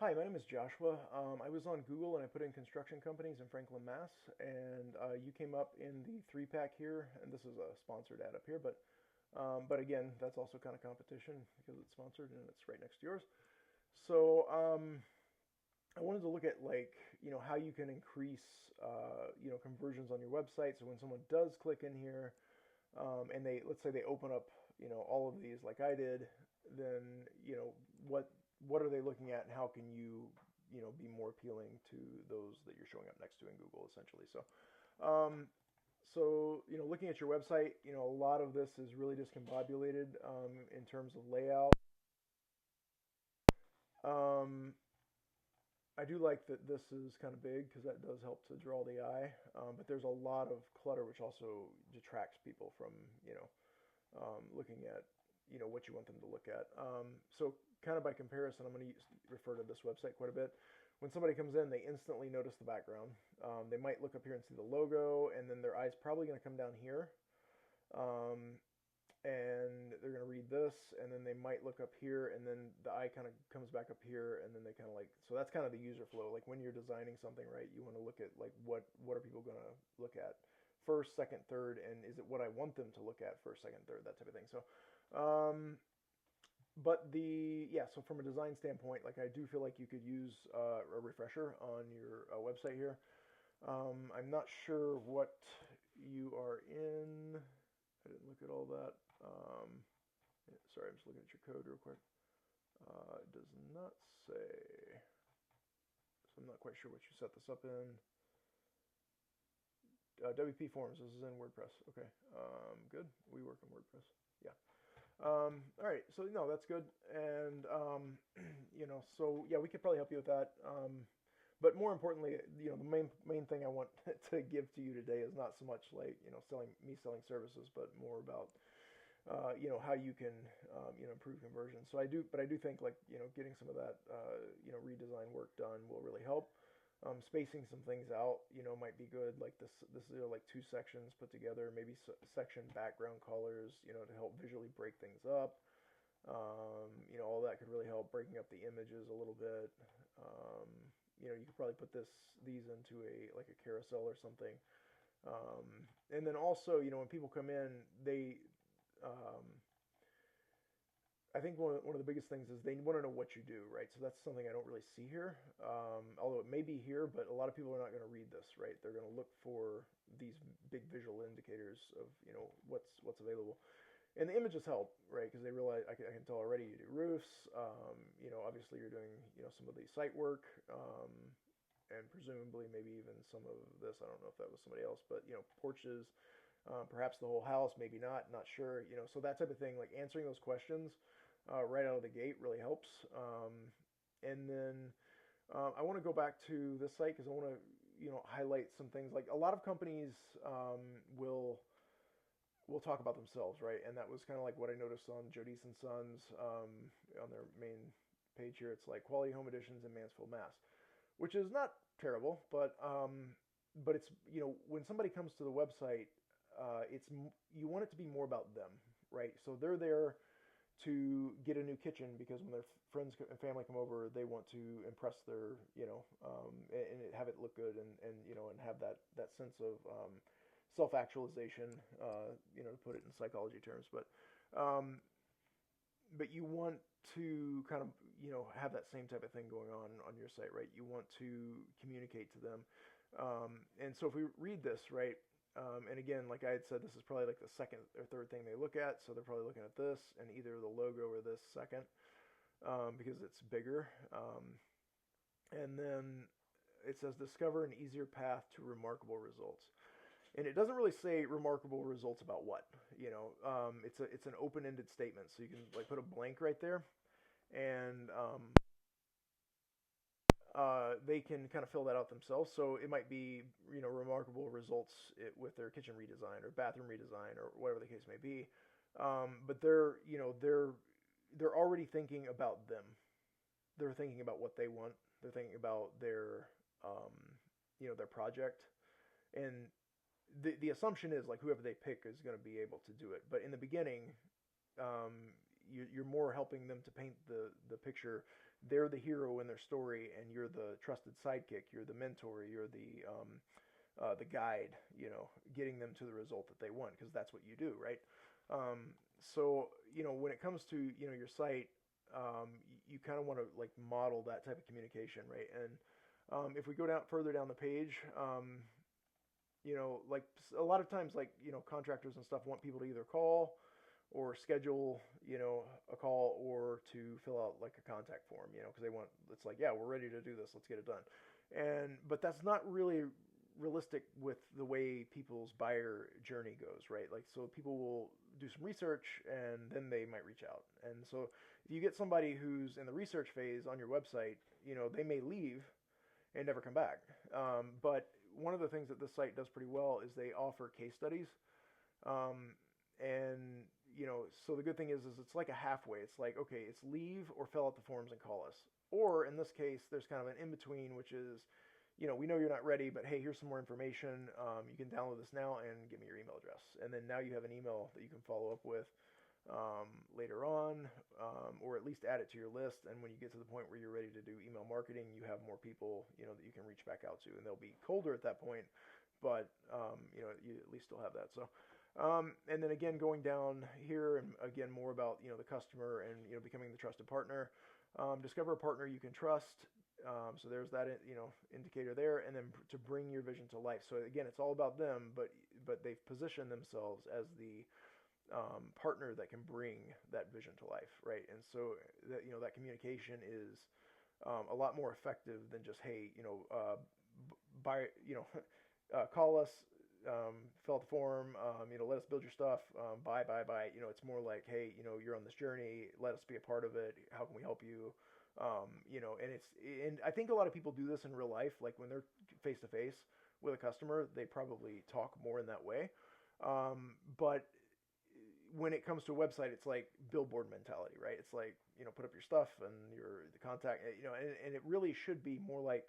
Hi, my name is Joshua. I was on Google and I put in construction companies in Franklin, Mass. And you came up in the three pack here, and this is a sponsored ad up here, but again, that's also kind of competition because it's sponsored and it's right next to yours. So I wanted to look at how you can increase conversions on your website. So when someone does click in here, and they let's say they open up all of these like I did, then what are they looking at, and how can you be more appealing to those that you're showing up next to in Google essentially. Um, looking at your website, a lot of this is really discombobulated in terms of layout. Um, I do like that this is kind of big because that does help to draw the eye, but there's a lot of clutter which also detracts people from looking at what you want them to look at. So kind of by comparison, I'm going to refer to this website quite a bit. When somebody comes in, they instantly notice the background. They might look up here and see the logo, and then their eye's probably going to come down here, um, and they're going to read this, and then they might look up here, and then the eye kind of comes back up here, and then they kind of so that's kind of the user flow. Like when you're designing something, right, you want to look at like what are people going to look at first, second, third, and is it what I want them to look at first, second, third, that type of thing. Um, but so from a design standpoint, like I do feel like you could use a refresher on your website here. I'm not sure what you are in. I didn't look at all that. Sorry, I'm just looking at your code real quick. It does not say, so I'm not quite sure what you set this up in. WP Forms, this is in WordPress. Okay, good. We work in WordPress. Yeah. All right, so no, that's good, and so yeah, we could probably help you with that. But more importantly, the main thing I want to give to you today is not so much like selling services, but more about how you can improve conversion. But I do think like getting some of that redesign work done will really help. Spacing some things out, might be good. Like this is like two sections put together, maybe section background colors, to help visually break things up. All that could really help breaking up the images a little bit. Um, you could probably put these into a carousel or something. And then also, when people come in, um, I think one of the biggest things is they want to know what you do, right? So that's something I don't really see here. Although it may be here, but a lot of people are not going to read this, right? They're going to look for these big visual indicators of what's available, and the images help, right? Because they realize I can tell already you do roofs. Obviously you're doing some of the site work, and presumably maybe even some of this. I don't know if that was somebody else, but porches, perhaps the whole house, maybe not, not sure. So that type of thing, like answering those questions right out of the gate really helps. And then I want to go back to this site because I want to highlight some things. Like a lot of companies will talk about themselves, right? And that was kind of like what I noticed on Jodice and Sons on their main page here. It's like Quality Home Editions in Mansfield, Mass, which is not terrible, but it's when somebody comes to the website, you want it to be more about them, right? So they're there to get a new kitchen because when their friends and family come over, they want to impress their and have it look good, and have that sense of self-actualization, to put it in psychology terms. But you want to kind of have that same type of thing going on your site, right? You want to communicate to them, and so if we read this right, and again, like I had said, this is probably like the second or third thing they look at, so they're probably looking at this and either the logo or this second, because it's bigger, and then it says discover an easier path to remarkable results, and it doesn't really say remarkable results about what. It's an open-ended statement, so you can like put a blank right there, and they can kind of fill that out themselves. So it might be remarkable results with their kitchen redesign or bathroom redesign or whatever the case may be, but they're already thinking about them. They're thinking about what they want. They're thinking about um, their project, and the assumption is like whoever they pick is going to be able to do it. But in the beginning, you're more helping them to paint the picture they're the hero in their story, and you're the trusted sidekick, you're the mentor, you're the guide, getting them to the result that they want, because that's what you do, right? So when it comes to your site, you kind of want to like model that type of communication, right? And if we go down further down the page, like a lot of times, like contractors and stuff want people to either call or schedule, a call, or to fill out like a contact form, because they want, it's like, yeah, we're ready to do this, let's get it done. But that's not really realistic with the way people's buyer journey goes, right? Like, so people will do some research and then they might reach out. And so if you get somebody who's in the research phase on your website, they may leave and never come back. But one of the things that this site does pretty well is they offer case studies. And so the good thing is it's like a halfway. It's like, okay, it's leave or fill out the forms and call us. Or in this case, there's kind of an in between, which is, we know you're not ready, but hey, here's some more information. You can download this now and give me your email address. And then now you have an email that you can follow up with later on, or at least add it to your list. And when you get to the point where you're ready to do email marketing, you have more people, that you can reach back out to. And they'll be colder at that point, but, you at least still have that. So, and then again, going down here, and again, more about, the customer and, becoming the trusted partner. Discover a partner you can trust. So there's that, indicator there, and then to bring your vision to life. So again, it's all about them, but they've positioned themselves as the partner that can bring that vision to life, right? And so that that communication is a lot more effective than just, hey, buy, call us, fill out the form, let us build your stuff, buy. It's more like, hey, you're on this journey, let us be a part of it. How can we help you? And I think a lot of people do this in real life, like when they're face to face with a customer, they probably talk more in that way. But when it comes to a website, it's like billboard mentality, right? It's like, put up your stuff and the contact, and it really should be more like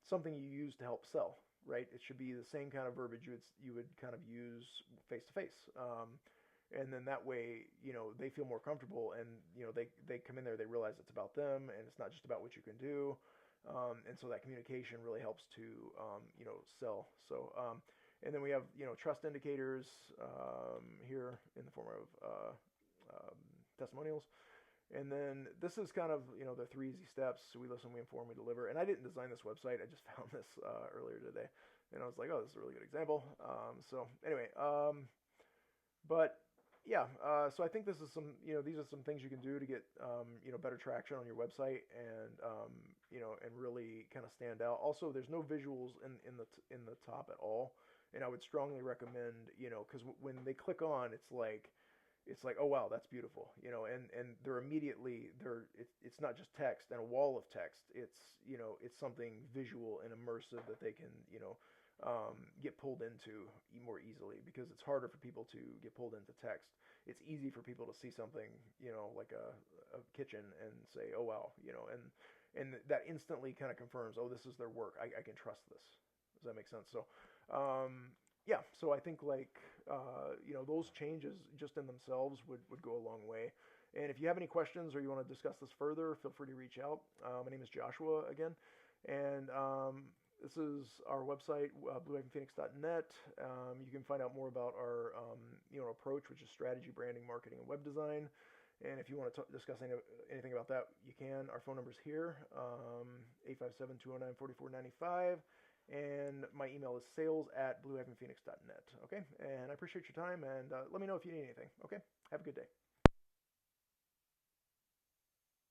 something you use to help sell, right? It should be the same kind of verbiage you would kind of use face to face. And then that way, they feel more comfortable, and, they come in there, they realize it's about them, and it's not just about what you can do. And so that communication really helps to, sell. So, and then we have, trust indicators here in the form of testimonials. And then this is kind of, the 3 easy steps. So we listen, we inform, we deliver. And I didn't design this website. I just found this earlier today. And I was like, oh, this is a really good example. So anyway, but yeah, so I think this is these are some things you can do to get, better traction on your website, and, and really kind of stand out. Also, there's no visuals in the top at all. And I would strongly recommend, because when they click on, it's like, oh wow, that's beautiful, and they're immediately it's not just text and a wall of text. It's it's something visual and immersive that they can get pulled into more easily, because it's harder for people to get pulled into text. It's easy for people to see something, like a kitchen, and say, oh wow, and that instantly kind of confirms, oh, this is their work. I can trust this. Does that make sense? So, yeah, so I think like, those changes just in themselves would go a long way. And if you have any questions or you want to discuss this further, feel free to reach out. My name is Joshua again. And this is our website, blue-phoenix.net. You can find out more about our approach, which is strategy, branding, marketing, and web design. And if you want to discuss anything about that, you can. Our phone number is here, 857-209-4495. And my email is sales@blue-phoenix.net. Okay, and I appreciate your time, and let me know if you need anything. Okay, have a good day.